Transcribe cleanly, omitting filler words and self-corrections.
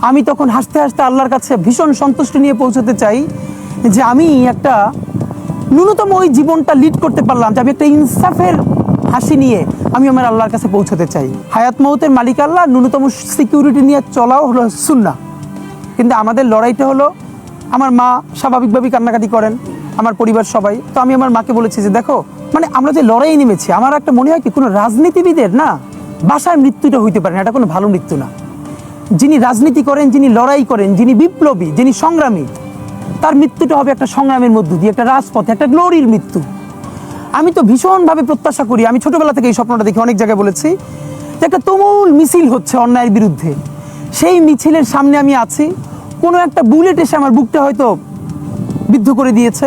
আমি তখন হাসতে হাসতে আল্লাহর কাছে ভীষণ সন্তুষ্টি নিয়ে পৌঁছতে চাই যে আমি একটা ন্যূনতম ওই জীবনটা লিড করতে পারলাম, যে আমি একটা ইনসাফের হাসি নিয়ে আমি আমার আল্লাহর কাছে পৌঁছতে চাই। হায়াত মৌতের মালিক আল্লাহ, ন্যূনতম সিকিউরিটি নিয়ে চলাও হলো সুন্নাহ। কিন্তু আমাদের লড়াইটা হলো, আমার মা স্বাভাবিকভাবেই কান্নাকাটি করেন, আমার পরিবার সবাই। তো আমি আমার মাকে বলেছি যে দেখো, মানে আমরা যে লড়াই নেমেছি, আমার একটা মনে হয় কি কোনো রাজনীতিবিদের না বাসায় মৃত্যুটা হইতে পারে না, এটা কোনো ভালো মৃত্যু না। যিনি রাজনীতি করেন, যিনি লড়াই করেন, যিনি বিপ্লবী, যিনি সংগ্রামী, তার মৃত্যুটা হবে একটা সংগ্রামের মধ্য দিয়ে, একটা রাজপথে, একটা গ্লোরির মৃত্যু। আমি তো ভীষণভাবে প্রত্যাশা করি, আমি ছোটবেলা থেকে এই স্বপ্নটা দেখি, অনেক জায়গায় বলেছি, যে একটা তুমুল মিছিল হচ্ছে অন্যায়ের বিরুদ্ধে, সেই মিছিলের সামনে আমি আছি, কোনো একটা বুলেট এসে আমার বুকটা হয়তো বিদ্ধ করে দিয়েছে।